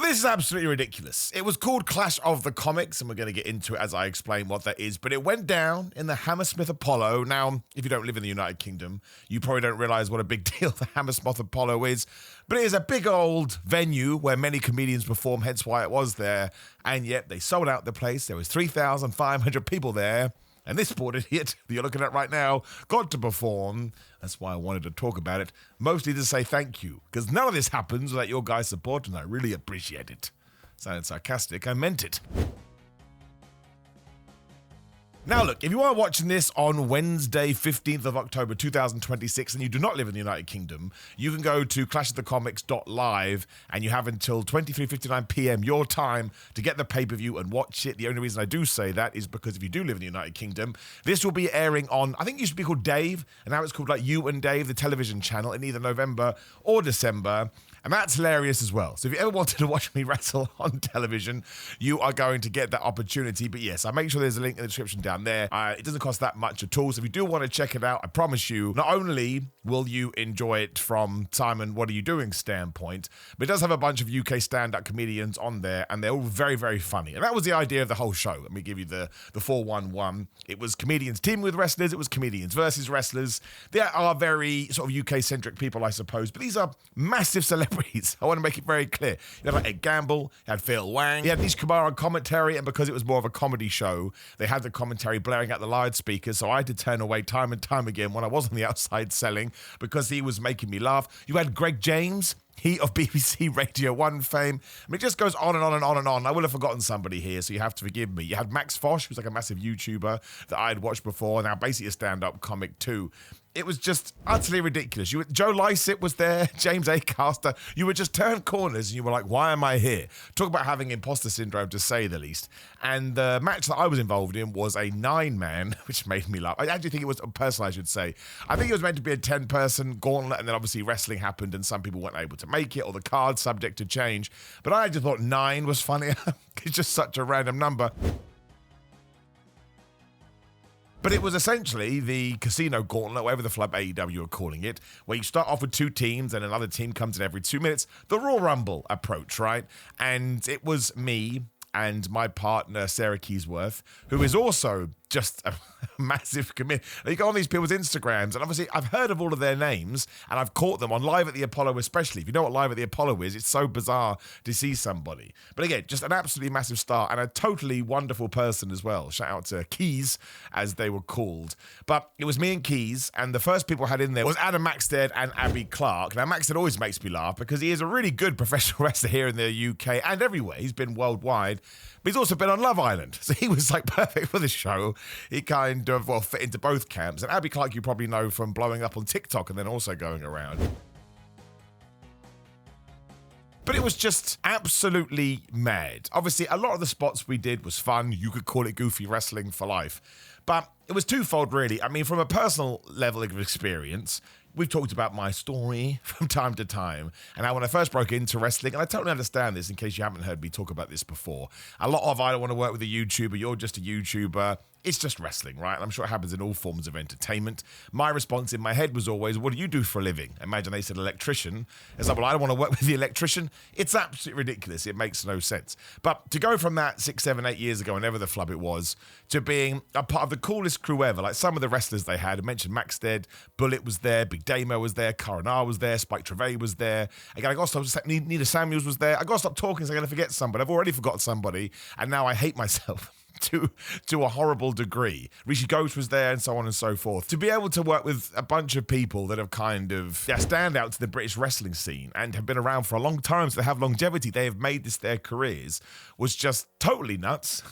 this is absolutely ridiculous. It was called Clash of the Comics, and we're going to get into it as I explain what that is, but it went down in the Hammersmith Apollo. Now, if you don't live in the United Kingdom, you probably don't realize what a big deal the Hammersmith Apollo is, but it is a big old venue where many comedians perform, hence why it was there, and yet they sold out the place. There was 3,500 people there. And this sport idiot that you're looking at right now got to perform. That's why I wanted to talk about it. Mostly to say thank you, because none of this happens without your guys' support, and I really appreciate it. Sounded sarcastic, I meant it. Now look, if you are watching this on Wednesday, 15th of October 2026, and you do not live in the United Kingdom, you can go to clashofthecomics.live, and you have until 23:59 p.m. your time to get the pay-per-view and watch it. The only reason I do say that is because if you do live in the United Kingdom, this will be airing on, I think it used to be called Dave, and now it's called like You and Dave, the television channel, in either November or December. And that's hilarious as well. So if you ever wanted to watch me wrestle on television, you are going to get that opportunity. But yes, I make sure there's a link in the description down there. It doesn't cost that much at all. So if you do want to check it out, I promise you, not only will you enjoy it from Simon, what are you doing standpoint, but it does have a bunch of UK stand-up comedians on there, and they're all very, very funny. And that was the idea of the whole show. Let me give you the 411. It was comedians teaming with wrestlers. It was comedians versus wrestlers. They are very sort of UK-centric people, I suppose, but these are massive celebrities. I want to make it very clear. You had like Ed Gamble, you had Phil Wang, you had Nish Kumar on commentary, and because it was more of a comedy show, they had the commentary blaring out the loudspeakers, so I had to turn away time and time again when I was on the outside selling because he was making me laugh. You had Greg James, he of BBC Radio 1 fame. I mean, it just goes on and on and on and on. I will have forgotten somebody here, so you have to forgive me. You had Max Fosh, who's like a massive YouTuber that I had watched before, now basically a stand-up comic too. It was just utterly ridiculous. Joe Lycett was there, James Acaster. You would just turn corners and you were like, why am I here? Talk about having imposter syndrome, to say the least. And the match that I was involved in was a 9-man, which made me laugh. I actually think it was a person, I should say. I think it was meant to be a 10-person gauntlet, and then obviously wrestling happened and some people weren't able to make it, or the card subject to change. But I just thought 9 was funnier. It's just such a random number. But it was essentially the casino gauntlet, whatever the flub AEW are calling it, where you start off with 2 teams and another team comes in every 2 minutes. The Royal Rumble approach, right? And it was me and my partner, Sarah Keysworth, who is also just a massive commit. You go on these people's Instagrams, and obviously I've heard of all of their names, and I've caught them on Live at the Apollo especially. If you know what Live at the Apollo is, it's so bizarre to see somebody. But again, just an absolutely massive star, and a totally wonderful person as well. Shout out to Keys, as they were called. But it was me and Keys, and the first people I had in there was Adam Maxted and Abby Clark. Now, Maxted always makes me laugh because he is a really good professional wrestler here in the UK and everywhere. He's been worldwide, but he's also been on Love Island. So he was like perfect for the show. He kind of, well, fit into both camps. And Abby Clark, you probably know from blowing up on TikTok and then also going around. But it was just absolutely mad. Obviously, a lot of the spots we did was fun. You could call it goofy wrestling for life. But it was twofold, really. I mean, from a personal level of experience, we've talked about my story from time to time, and how when I first broke into wrestling, and I totally understand this in case you haven't heard me talk about this before, a lot of I don't want to work with a YouTuber, you're just a YouTuber. It's just wrestling, right? And I'm sure it happens in all forms of entertainment. My response in my head was always, what do you do for a living? Imagine they said electrician. It's like, well, I don't want to work with the electrician. It's absolutely ridiculous. It makes no sense. But to go from that 6, 7, 8 years ago, whenever the flub it was, to being a part of the coolest crew ever, like some of the wrestlers they had, I mentioned Maxted, Bullet was there, Big Damo was there, Coronar was there, Spike Trevay was there. Again, I got to stop, Nina Samuels was there. I got to stop talking so I'm going to forget somebody. I've already forgotten somebody, and now I hate myself. To a horrible degree. Rishi Ghosh was there, and so on and so forth. To be able to work with a bunch of people that have kind of stand out to the British wrestling scene and have been around for a long time, so they have longevity, they have made this their careers, was just totally nuts,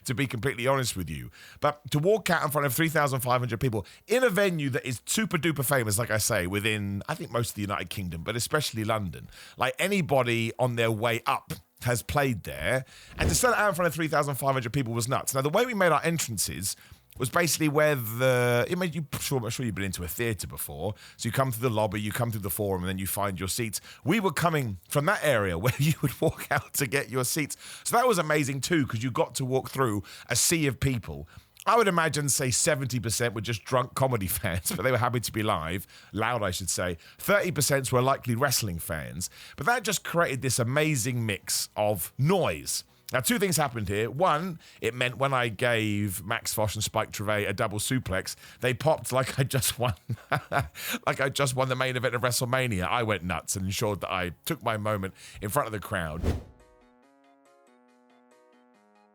to be completely honest with you. But to walk out in front of 3,500 people in a venue that is super duper famous, like I say, within, I think, most of the United Kingdom, but especially London, like anybody on their way up has played there, and to sell it out in front of 3,500 people was nuts. Now, the way we made our entrances was basically where I'm sure you've been into a theatre before, so you come through the lobby, you come through the forum, and then you find your seats. We were coming from that area where you would walk out to get your seats. So that was amazing too, because you got to walk through a sea of people. I would imagine, say, 70% were just drunk comedy fans, but they were happy to be loud, I should say. 30% were likely wrestling fans. But that just created this amazing mix of noise. Now, two things happened here. One, it meant when I gave Max Fosh and Spike Trevay a double suplex, they popped like I just won, like I just won the main event of WrestleMania. I went nuts and ensured that I took my moment in front of the crowd.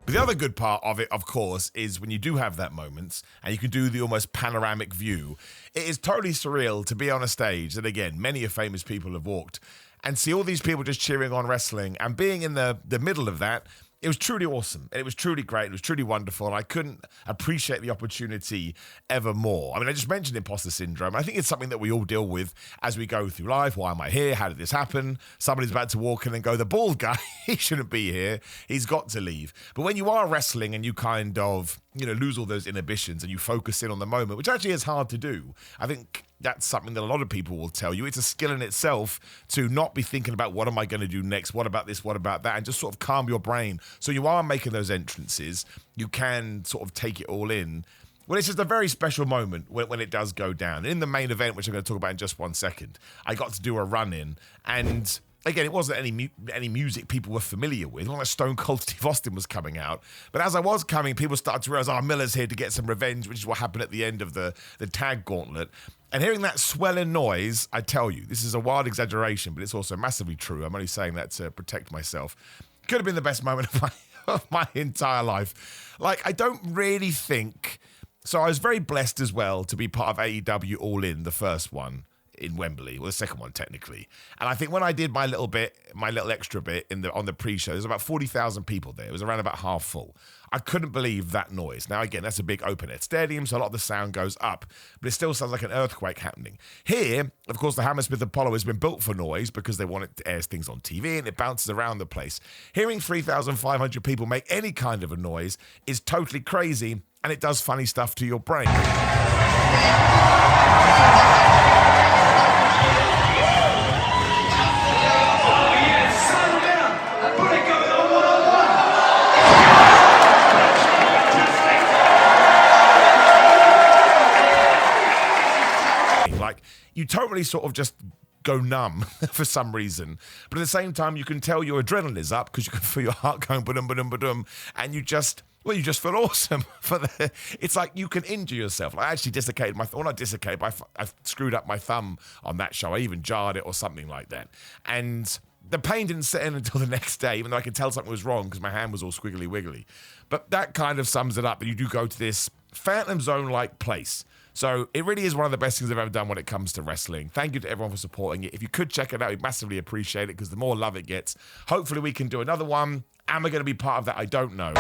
But the other good part of it, of course, is when you do have that moment and you can do the almost panoramic view, it is totally surreal to be on a stage that, again, many famous people have walked and see all these people just cheering on wrestling and being in the middle of that. It was truly awesome. It was truly great. It was truly wonderful. And I couldn't appreciate the opportunity ever more. I mean, I just mentioned imposter syndrome. I think it's something that we all deal with as we go through life. Why am I here? How did this happen? Somebody's about to walk in and go, the bald guy, he shouldn't be here. He's got to leave. But when you are wrestling and you kind of, lose all those inhibitions and you focus in on the moment, which actually is hard to do, I think that's something that a lot of people will tell you. It's a skill in itself to not be thinking about what am I going to do next? What about this? What about that? And just sort of calm your brain. So you are making those entrances. You can sort of take it all in. Well, it's just a very special moment when it does go down. In the main event, which I'm going to talk about in just 1 second, I got to do a run-in. And again, it wasn't any music people were familiar with. It wasn't like Stone Cold Steve Austin was coming out. But as I was coming, people started to realize, Miller's here to get some revenge, which is what happened at the end of the tag gauntlet. And hearing that swelling noise, I tell you, this is a wild exaggeration, but it's also massively true. I'm only saying that to protect myself. Could have been the best moment of my entire life. Like, I don't really think... So I was very blessed as well to be part of AEW All In, the first one in Wembley, or the second one technically. And I think when I did my little extra bit on the pre-show, there's about 40,000 people there. It was around about half full. I couldn't believe that noise. Now, again, that's a big open-air stadium, so a lot of the sound goes up, but it still sounds like an earthquake happening. Here, of course, the Hammersmith Apollo has been built for noise because they want it to air things on TV and it bounces around the place. Hearing 3,500 people make any kind of a noise is totally crazy, and it does funny stuff to your brain. You totally sort of just go numb for some reason. But at the same time, you can tell your adrenaline is up because you can feel your heart going ba-dum, ba-dum, ba-dum, and you just feel awesome. It's like you can injure yourself. I actually dislocated my thumb. Not dislocated, but I screwed up my thumb on that show. I even jarred it or something like that. And the pain didn't set in until the next day, even though I could tell something was wrong because my hand was all squiggly wiggly. But that kind of sums it up, that you do go to this Phantom Zone-like place. So it really is one of the best things I've ever done when it comes to wrestling. Thank you to everyone for supporting it. If you could check it out, we'd massively appreciate it because the more love it gets, hopefully we can do another one. Am I going to be part of that? I don't know.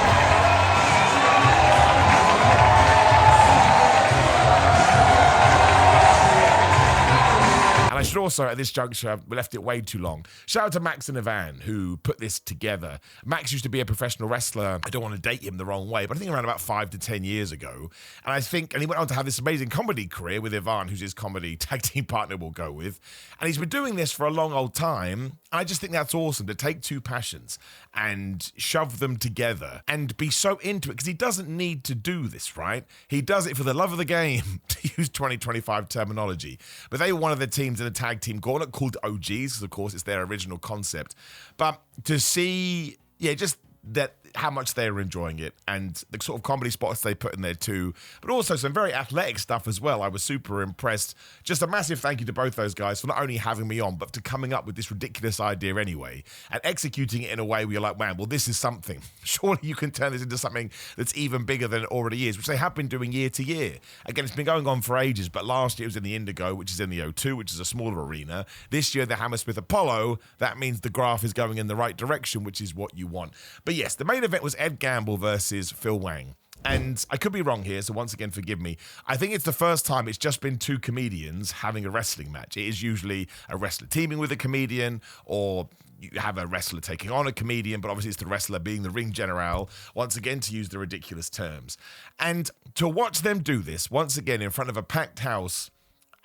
And I should also, at this juncture, we left it way too long. Shout out to Max and Ivan, who put this together. Max used to be a professional wrestler. I don't want to date him the wrong way, but I think around about 5 to 10 years ago. And he went on to have this amazing comedy career with Ivan, who's his comedy tag team partner, we'll go with. And he's been doing this for a long old time. I just think that's awesome, to take two passions and shove them together and be so into it, because he doesn't need to do this, right? He does it for the love of the game, to use 2025 terminology. But they were one of the teams in the tag team gauntlet called OGs, because of course it's their original concept. But to see, just that how much they were enjoying it and the sort of comedy spots they put in there too, but also some very athletic stuff as well. I was super impressed. Just a massive thank you to both those guys for not only having me on, but to coming up with this ridiculous idea anyway and executing it in a way where you're like, man, well, this is something. Surely you can turn this into something that's even bigger than it already is, which they have been doing year to year. Again, it's been going on for ages, but last year it was in the Indigo, which is in the O2, which is a smaller arena. This year, the Hammersmith Apollo. That means the graph is going in the right direction, which is what you want. But yes, the main event was Ed Gamble versus Phil Wang. And I could be wrong here, so once again, forgive me. I think it's the first time it's just been two comedians having a wrestling match. It is usually a wrestler teaming with a comedian, or you have a wrestler taking on a comedian, but obviously it's the wrestler being the ring general, once again, to use the ridiculous terms. And to watch them do this, once again, in front of a packed house,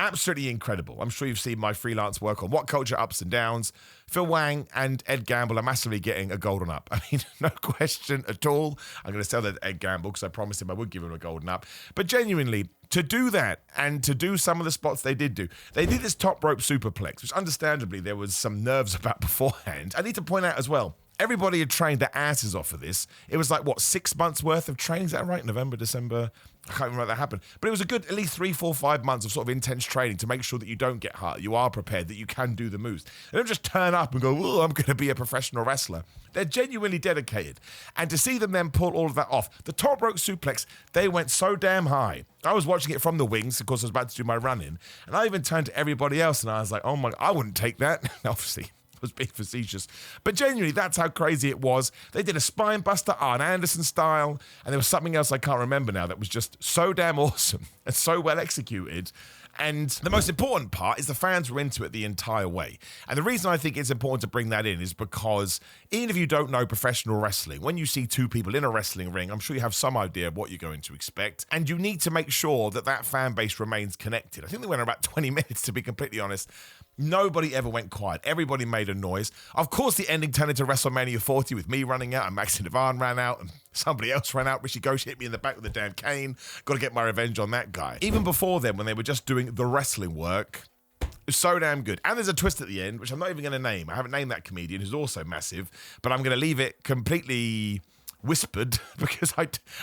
Absolutely incredible. I'm sure you've seen my freelance work on What Culture Ups and Downs. Phil Wang and Ed Gamble are massively getting a golden up. I mean, no question at all. I'm going to tell that to Ed Gamble because I promised him I would give him a golden up. But genuinely, to do that and to do some of the spots they did do, they did this top rope superplex, which understandably there was some nerves about beforehand. I need to point out as well, everybody had trained their asses off for this. It was like, what, 6 months worth of training? Is that right? November, December? I can't remember when that happened. But it was a good at least 3, 4, 5 months of sort of intense training to make sure that you don't get hurt. You are prepared, that you can do the moves. They don't just turn up and go, oh, I'm going to be a professional wrestler. They're genuinely dedicated. And to see them then pull all of that off, the top rope suplex, they went so damn high. I was watching it from the wings, of course I was about to do my run-in, and I even turned to everybody else and I was like, oh my, I wouldn't take that. Obviously. Was being facetious, but genuinely that's how crazy it was. They did a spine buster, Arn Anderson style, and there was something else I can't remember now that was just so damn awesome and so well executed. And the most important part is the fans were into it the entire way. And the reason I think it's important to bring that in is because even if you don't know professional wrestling, when you see two people in a wrestling ring, I'm sure you have some idea of what you're going to expect. And you need to make sure that that fan base remains connected. I think they went about 20 minutes, to be completely honest. Nobody ever went quiet. Everybody made a noise. Of course, the ending turned into WrestleMania 40 with me running out and Max Devan ran out and somebody else ran out. Rishi Ghosh hit me in the back with a damn cane. Got to get my revenge on that guy. Even before then, when they were just doing the wrestling work, it was so damn good. And there's a twist at the end, which I'm not even going to name. I haven't named that comedian, who's also massive, but I'm going to leave it completely whispered because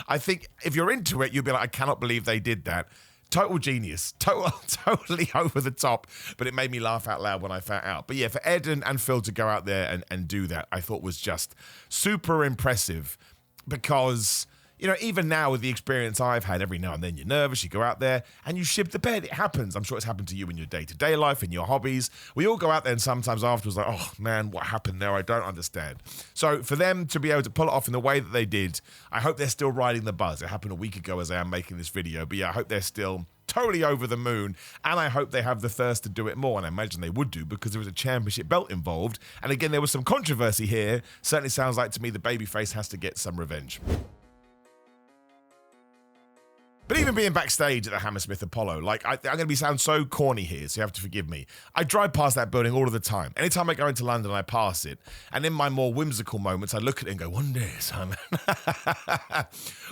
I think if you're into it, you'll be like, I cannot believe they did that. Total genius, totally over the top, but it made me laugh out loud when I found out. But yeah, for Ed and Phil to go out there and do that, I thought was just super impressive because, you know, even now with the experience I've had, every now and then you're nervous, you go out there and you ship the bed. It happens. I'm sure it's happened to you in your day-to-day life, in your hobbies. We all go out there and sometimes afterwards like, oh man, what happened there? I don't understand. So for them to be able to pull it off in the way that they did, I hope they're still riding the buzz. It happened a week ago as I am making this video, but yeah, I hope they're still totally over the moon, and I hope they have the thirst to do it more, and I imagine they would do because there was a championship belt involved, and again, there was some controversy here. Certainly sounds like to me the babyface has to get some revenge. But even being backstage at the Hammersmith Apollo, like, I'm going to sound so corny here, so you have to forgive me. I drive past that building all of the time. Anytime I go into London, I pass it. And in my more whimsical moments, I look at it and go, one day, Simon,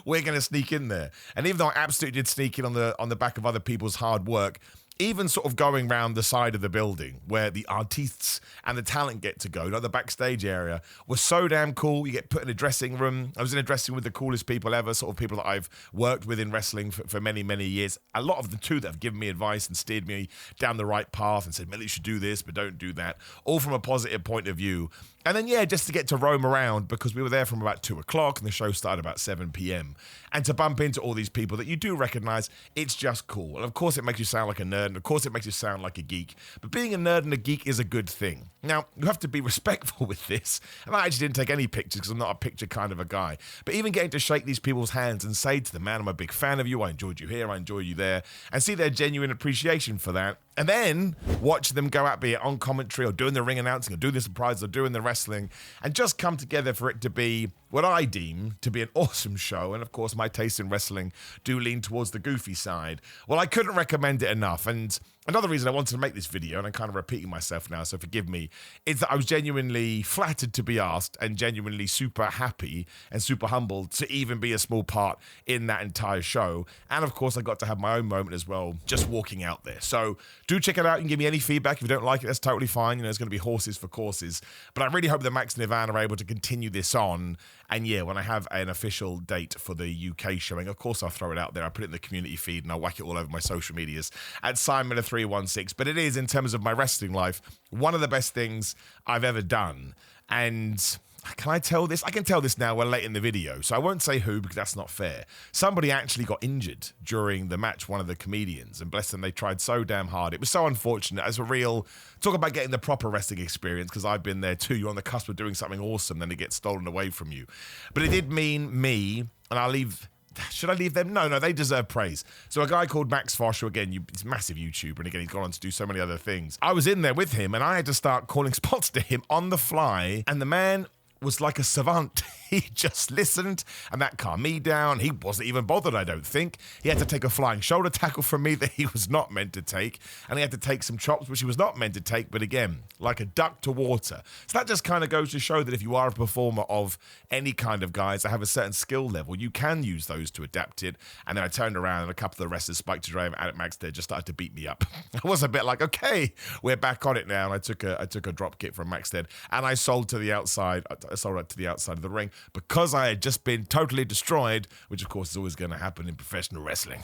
we're going to sneak in there. And even though I absolutely did sneak in on the back of other people's hard work, even sort of going round the side of the building where the artists and the talent get to go, like the backstage area, was so damn cool. You get put in a dressing room. I was in a dressing room with the coolest people ever, sort of people that I've worked with in wrestling for many, many years. A lot of them too that have given me advice and steered me down the right path and said, Millie, you should do this, but don't do that. All from a positive point of view. And then, yeah, just to get to roam around because we were there from about 2 o'clock and the show started about 7 p.m. And to bump into all these people that you do recognize, it's just cool. And of course, it makes you sound like a nerd. And of course, it makes you sound like a geek. But being a nerd and a geek is a good thing. Now, you have to be respectful with this. And I actually didn't take any pictures because I'm not a picture kind of a guy. But even getting to shake these people's hands and say to them, man, I'm a big fan of you. I enjoyed you here. I enjoyed you there. And see their genuine appreciation for that. And then watch them go out, be it on commentary or doing the ring announcing or doing the surprise or doing the wrestling, and just come together for it to be what I deem to be an awesome show. And of course, my taste in wrestling do lean towards the goofy side. Well, I couldn't recommend it enough. And another reason I wanted to make this video, and I'm kind of repeating myself now, so forgive me, is that I was genuinely flattered to be asked and genuinely super happy and super humbled to even be a small part in that entire show. And of course, I got to have my own moment as well, just walking out there. So do check it out. You can give me any feedback. If you don't like it, that's totally fine. You know, it's going to be horses for courses. But I really hope that Max and Ivan are able to continue this on. And yeah, when I have an official date for the UK showing, of course I'll throw it out there. I'll put it in the community feed and I'll whack it all over my social medias at simonmiller316. But it is, in terms of my wrestling life, one of the best things I've ever done. And can I tell this? I can tell this now. We're late in the video, so I won't say who because that's not fair. Somebody actually got injured during the match, one of the comedians, and bless them, they tried so damn hard. It was so unfortunate. As a real, talk about getting the proper wrestling experience, because I've been there too. You're on the cusp of doing something awesome, then it gets stolen away from you. But it did mean me, and I'll leave... Should I leave them? No, they deserve praise. So a guy called Max Fosh, who again, he's a massive YouTuber, and again, he's gone on to do so many other things. I was in there with him, and I had to start calling spots to him on the fly, and the man was like a savant. he just listened, and that calmed me down. He wasn't even bothered, I don't think. He had to take a flying shoulder tackle from me that he was not meant to take, and he had to take some chops, which he was not meant to take, but again, like a duck to water. So that just kind of goes to show that if you are a performer of any kind of guys that have a certain skill level, you can use those to adapt it. And then I turned around, and a couple of the wrestlers, Spike to Drive and Backstage, just started to beat me up. I was a bit like, okay, we're back on it now. And I took a drop kick from Maxted, and I sold to the outside. I sold it to the outside of the ring because I had just been totally destroyed, which of course is always going to happen in professional wrestling.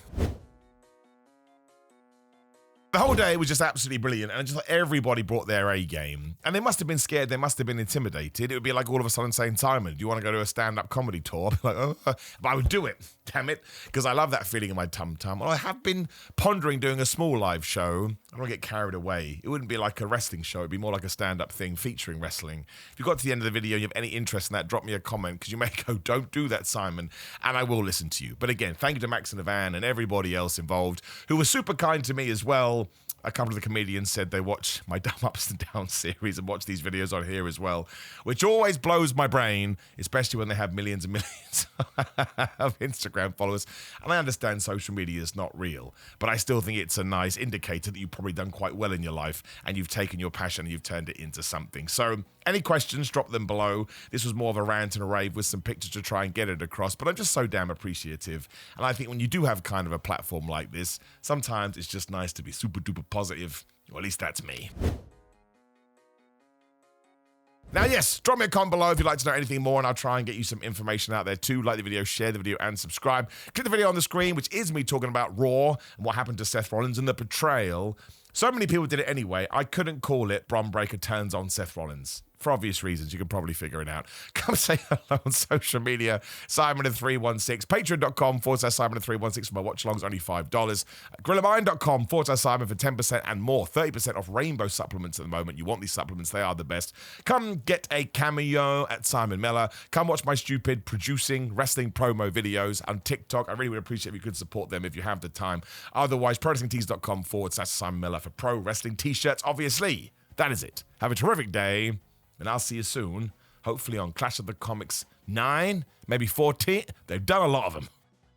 The whole day was just absolutely brilliant, and just like everybody brought their A game. And they must have been scared, they must have been intimidated. It would be like all of a sudden saying, Simon, do you want to go to a stand-up comedy tour? Like, oh, but I would do it, damn it, because I love that feeling in my tum-tum. Well, I have been pondering doing a small live show. I don't want to get carried away. It wouldn't be like a wrestling show, it'd be more like a stand-up thing featuring wrestling. If you got to the end of the video and you have any interest in that, drop me a comment, because you may go, don't do that, Simon, and I will listen to you. But again, thank you to Max and Ivan and everybody else involved, who was super kind to me as well. A couple of the comedians said they watch my Dumb Ups and Downs series and watch these videos on here as well, which always blows my brain, especially when they have millions and millions of Instagram followers. And I understand social media is not real, but I still think it's a nice indicator that you've probably done quite well in your life and you've taken your passion and you've turned it into something. So any questions, drop them below. This was more of a rant and a rave with some pictures to try and get it across, but I'm just so damn appreciative. And I think when you do have kind of a platform like this, sometimes it's just nice to be super duper positive, or at least that's me. Now, yes, drop me a comment below if you'd like to know anything more, and I'll try and get you some information out there too. Like the video, share the video, and subscribe. Click the video on the screen, which is me talking about Raw and what happened to Seth Rollins and the betrayal. So many people did it anyway. I couldn't call it Bron Breakker turns on Seth Rollins. For obvious reasons, you can probably figure it out. Come say hello on social media, Simon316, patreon.com/Simon316 for my watch-alongs, only $5. Grillamine.com/Simon for 10% and more, 30% off rainbow supplements at the moment. You want these supplements, they are the best. Come get a cameo at Simon Miller. Come watch my stupid producing wrestling promo videos on TikTok. I really would appreciate if you could support them if you have the time. Otherwise, prowrestlingtees.com/Simon Miller for pro wrestling t-shirts, obviously. That is it. Have a terrific day. And I'll see you soon, hopefully on Clash of the Comics 9, maybe 14. They've done a lot of them.